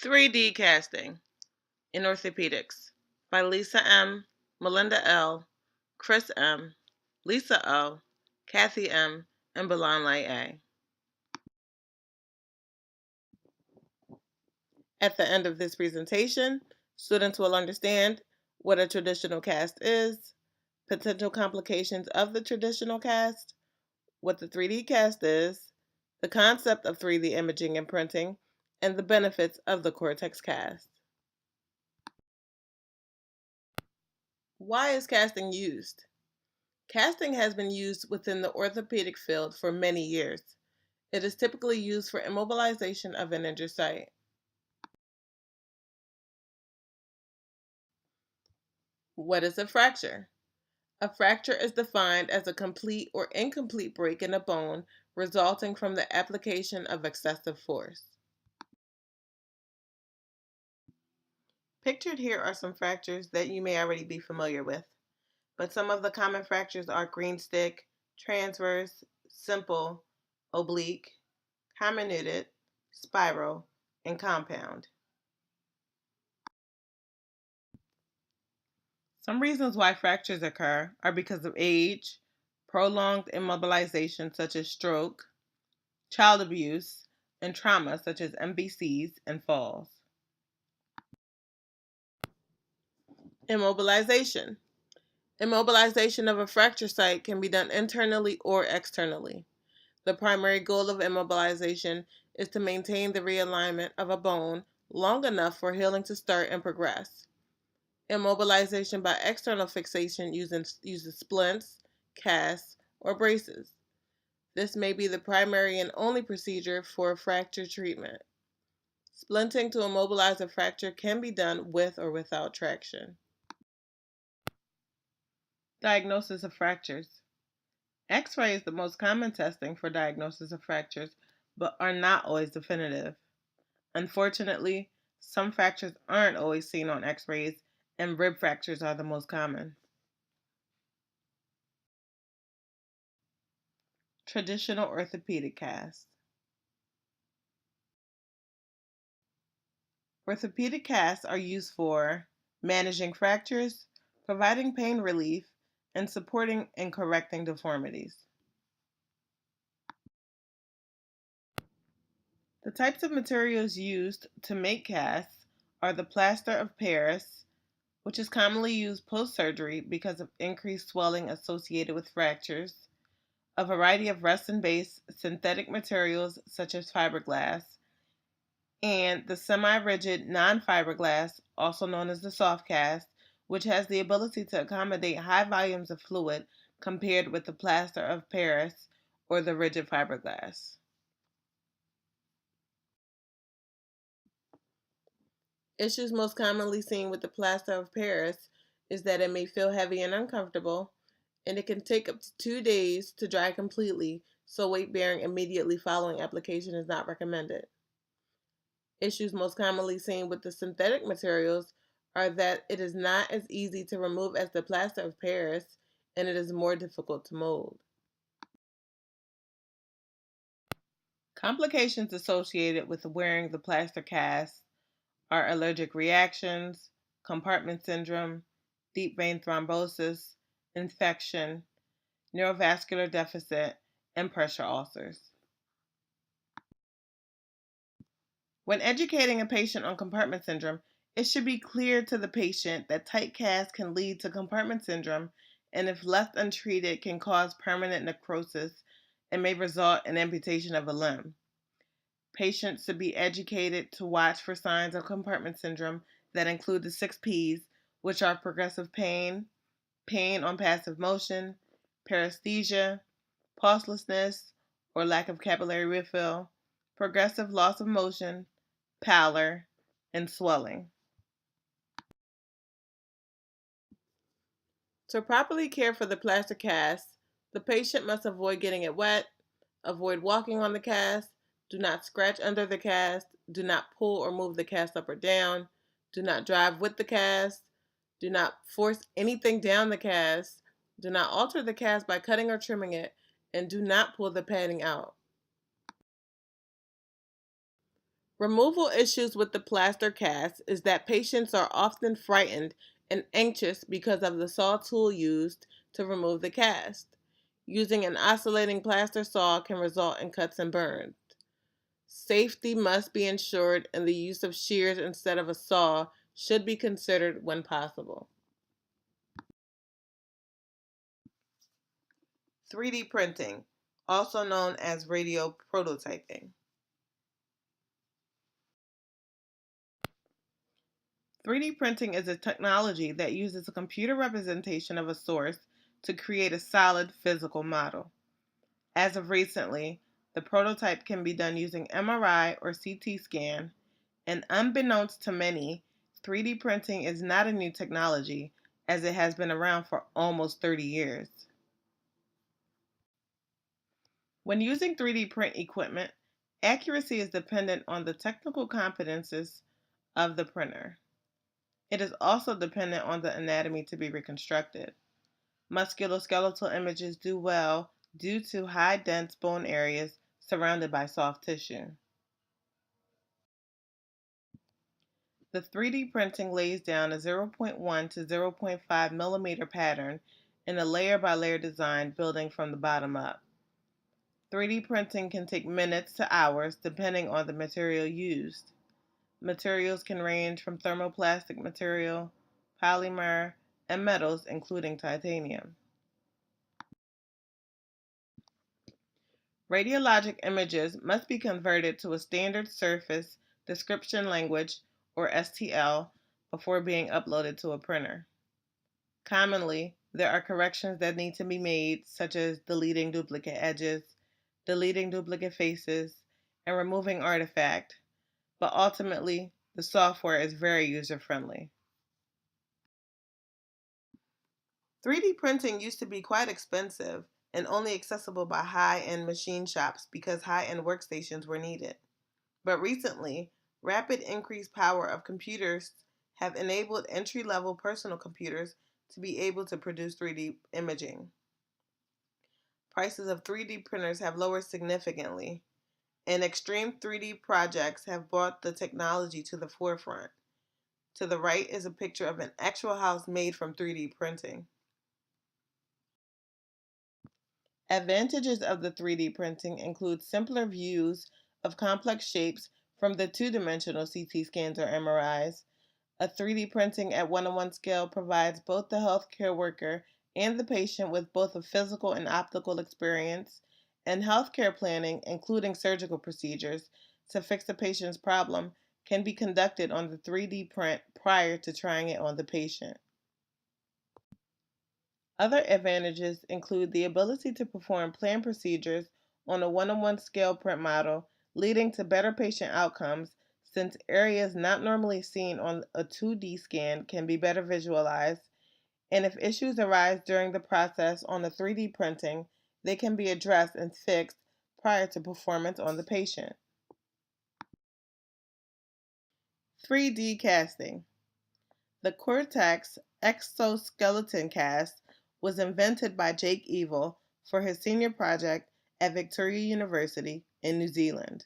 3D Casting in Orthopedics by Lisa M., Melinda L., Chris M., Lisa O., Kathy M., and Balanlay A. At the end of this presentation, students will understand what a traditional cast is, potential complications of the traditional cast, what the 3D cast is, the concept of 3D imaging and printing, and the benefits of the Cortex cast. Why is casting used? Casting has been used within the orthopedic field for many years. It is typically used for immobilization of an injured site. What is a fracture? A fracture is defined as a complete or incomplete break in a bone resulting from the application of excessive force. Pictured here are some fractures that you may already be familiar with, but some of the common fractures are green stick, transverse, simple, oblique, comminuted, spiral, and compound. Some reasons why fractures occur are because of age, prolonged immobilization such as stroke, child abuse, and trauma such as MBCs and falls. Immobilization. Immobilization of a fracture site can be done internally or externally. The primary goal of immobilization is to maintain the realignment of a bone long enough for healing to start and progress. Immobilization by external fixation uses splints, casts, or braces. This may be the primary and only procedure for fracture treatment. Splinting to immobilize a fracture can be done with or without traction. Diagnosis of fractures. X-ray is the most common testing for diagnosis of fractures, but are not always definitive. Unfortunately, some fractures aren't always seen on X-rays, and rib fractures are the most common. Traditional orthopedic cast. Orthopedic casts are used for managing fractures, providing pain relief, and supporting and correcting deformities. The types of materials used to make casts are the plaster of Paris, which is commonly used post-surgery because of increased swelling associated with fractures, a variety of resin-based synthetic materials such as fiberglass, and the semi-rigid non-fiberglass, also known as the soft cast, which has the ability to accommodate high volumes of fluid compared with the plaster of Paris or the rigid fiberglass. Issues most commonly seen with the plaster of Paris is that it may feel heavy and uncomfortable, and it can take up to 2 days to dry completely, so weight bearing immediately following application is not recommended. Issues most commonly seen with the synthetic materials are that it is not as easy to remove as the plaster of Paris, and it is more difficult to mold. Complications associated with wearing the plaster cast are allergic reactions, compartment syndrome, deep vein thrombosis, infection, neurovascular deficit, and pressure ulcers. When educating a patient on compartment syndrome, it should be clear to the patient that tight casts can lead to compartment syndrome and, if left untreated, can cause permanent necrosis and may result in amputation of a limb. Patients should be educated to watch for signs of compartment syndrome that include the 6 Ps, which are progressive pain, pain on passive motion, paresthesia, pulselessness or lack of capillary refill, progressive loss of motion, pallor, and swelling. To properly care for the plaster cast, the patient must avoid getting it wet, avoid walking on the cast, do not scratch under the cast, do not pull or move the cast up or down, do not drive with the cast, do not force anything down the cast, do not alter the cast by cutting or trimming it, and do not pull the padding out. Removal issues with the plaster cast is that patients are often frightened and anxious because of the saw tool used to remove the cast. Using an oscillating plaster saw can result in cuts and burns. Safety must be ensured, and the use of shears instead of a saw should be considered when possible. 3D printing, also known as radio prototyping. 3D printing is a technology that uses a computer representation of a source to create a solid physical model. As of recently, the prototype can be done using MRI or CT scan, and unbeknownst to many, 3D printing is not a new technology as it has been around for almost 30 years. When using 3D print equipment, accuracy is dependent on the technical competences of the printer. It is also dependent on the anatomy to be reconstructed. Musculoskeletal images do well due to high dense bone areas surrounded by soft tissue. The 3D printing lays down a 0.1 to 0.5 millimeter pattern in a layer by layer design building from the bottom up. 3D printing can take minutes to hours depending on the material used. Materials can range from thermoplastic material, polymer, and metals including titanium. Radiologic images must be converted to a standard surface description language or STL before being uploaded to a printer. Commonly, there are corrections that need to be made, such as deleting duplicate edges, deleting duplicate faces, and removing artifact, but ultimately, the software is very user-friendly. 3D printing used to be quite expensive and only accessible by high-end machine shops because high-end workstations were needed. But recently, rapid increased power of computers have enabled entry-level personal computers to be able to produce 3D imaging. Prices of 3D printers have lowered significantly, and extreme 3D projects have brought the technology to the forefront. To the right is a picture of an actual house made from 3D printing. Advantages of the 3D printing include simpler views of complex shapes from the two-dimensional CT scans or MRIs. A 3D printing at one-on-one scale provides both the healthcare worker and the patient with both a physical and optical experience, and healthcare planning, including surgical procedures, to fix the patient's problem can be conducted on the 3D print prior to trying it on the patient. Other advantages include the ability to perform planned procedures on a one-on-one scale print model, leading to better patient outcomes since areas not normally seen on a 2D scan can be better visualized, and if issues arise during the process on the 3D printing, they can be addressed and fixed prior to performance on the patient. 3D casting. The Cortex exoskeleton cast was invented by Jake Evil for his senior project at Victoria University in New Zealand.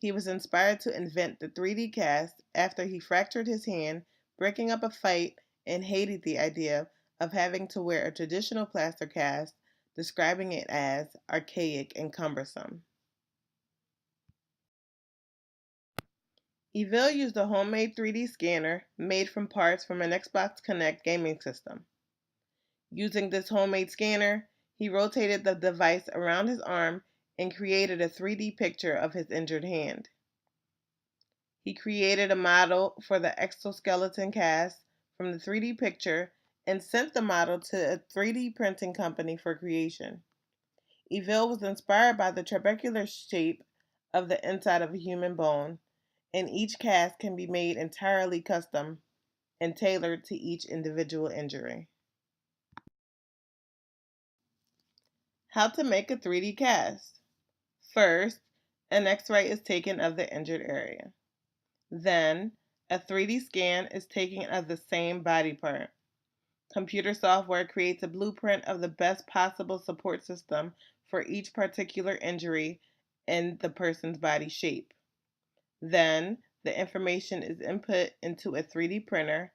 He was inspired to invent the 3D cast after he fractured his hand, breaking up a fight, and hated the idea of having to wear a traditional plaster cast, describing it as archaic and cumbersome. Evil used a homemade 3D scanner made from parts from an Xbox Connect gaming system. Using this homemade scanner, he rotated the device around his arm and created a 3D picture of his injured hand. He created a model for the exoskeleton cast from the 3D picture and sent the model to a 3D printing company for creation. Evil was inspired by the trabecular shape of the inside of a human bone, and each cast can be made entirely custom and tailored to each individual injury. How to make a 3D cast. First, an X-ray is taken of the injured area. Then, a 3D scan is taken of the same body part. Computer software creates a blueprint of the best possible support system for each particular injury and the person's body shape. Then, the information is input into a 3D printer.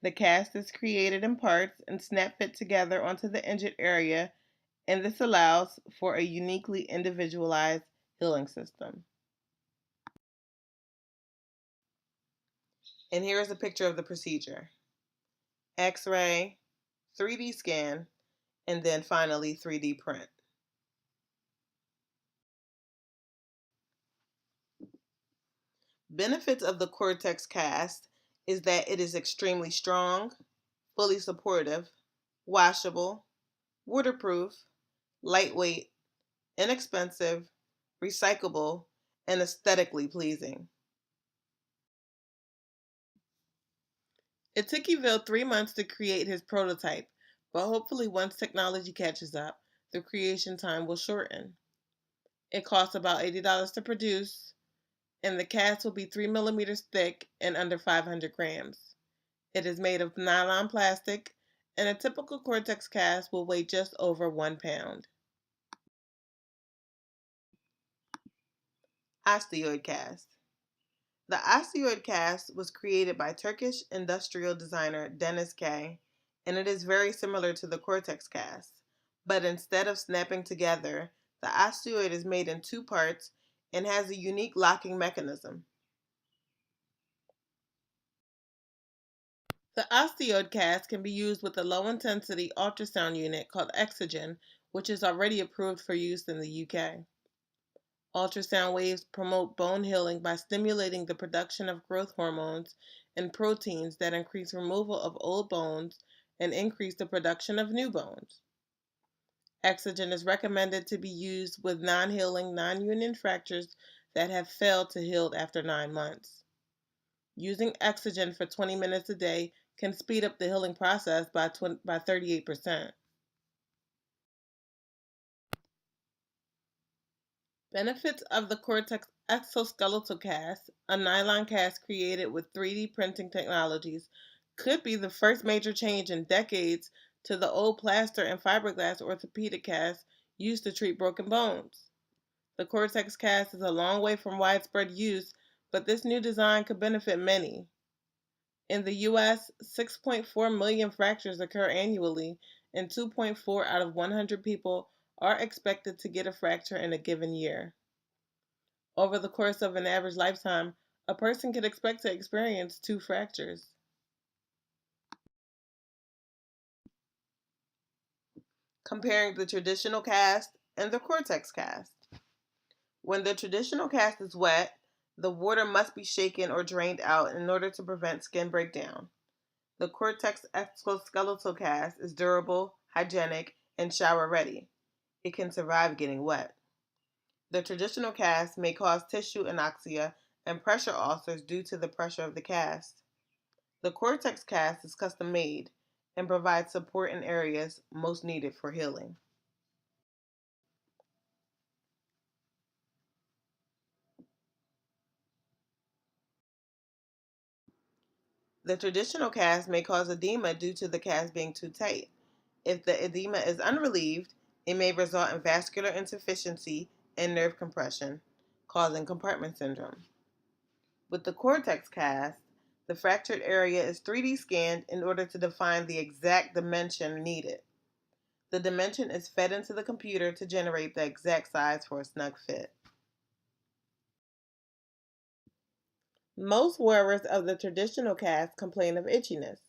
The cast is created in parts and snap fit together onto the injured area, and this allows for a uniquely individualized healing system. And here is a picture of the procedure: X-ray, 3D scan, and then finally 3D print. Benefits of the Cortex cast is that it is extremely strong, fully supportive, washable, waterproof, lightweight, inexpensive, recyclable, and aesthetically pleasing. It took Evil 3 months to create his prototype, but hopefully once technology catches up, the creation time will shorten. It costs about $80 to produce, and the cast will be 3 millimeters thick and under 500 grams. It is made of nylon plastic, and a typical Cortex cast will weigh just over 1 pound. Osteoid cast. The osteoid cast was created by Turkish industrial designer Dennis K, and it is very similar to the Cortex cast. But instead of snapping together, the osteoid is made in 2 parts and has a unique locking mechanism. The osteoid cast can be used with a low-intensity ultrasound unit called Exogen, which is already approved for use in the UK. Ultrasound waves promote bone healing by stimulating the production of growth hormones and proteins that increase removal of old bones and increase the production of new bones. Exogen is recommended to be used with non-healing, non-union fractures that have failed to heal after 9 months. Using Exogen for 20 minutes a day can speed up the healing process by 38%. Benefits of the Cortex exoskeletal cast, a nylon cast created with 3D printing technologies, could be the first major change in decades to the old plaster and fiberglass orthopedic cast used to treat broken bones. The Cortex cast is a long way from widespread use, but this new design could benefit many. In the US, 6.4 million fractures occur annually, and 2.4 out of 100 people are expected to get a fracture in a given year. Over the course of an average lifetime, a person can expect to experience 2 fractures. Comparing the traditional cast and the Cortex cast. When the traditional cast is wet, the water must be shaken or drained out in order to prevent skin breakdown. The Cortex exoskeletal cast is durable, hygienic, and shower ready. It can survive getting wet. The traditional cast may cause tissue anoxia and pressure ulcers due to the pressure of the cast. The Cortex cast is custom made and provides support in areas most needed for healing. The traditional cast may cause edema due to the cast being too tight. If the edema is unrelieved, it may result in vascular insufficiency and nerve compression, causing compartment syndrome. With the Cortex cast, the fractured area is 3D scanned in order to define the exact dimension needed. The dimension is fed into the computer to generate the exact size for a snug fit. Most wearers of the traditional cast complain of itchiness.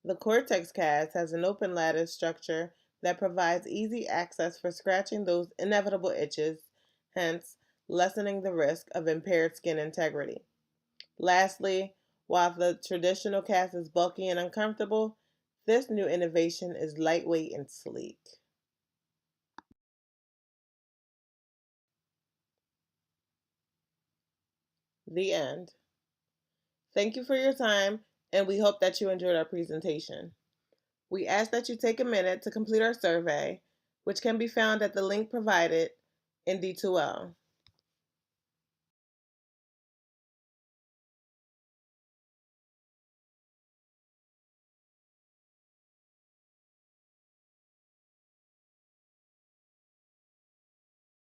The Cortex cast has an open lattice structure that provides easy access for scratching those inevitable itches, hence lessening the risk of impaired skin integrity. Lastly, while the traditional cast is bulky and uncomfortable, this new innovation is lightweight and sleek. The end. Thank you for your time, and we hope that you enjoyed our presentation. We ask that you take a minute to complete our survey, which can be found at the link provided in D2L.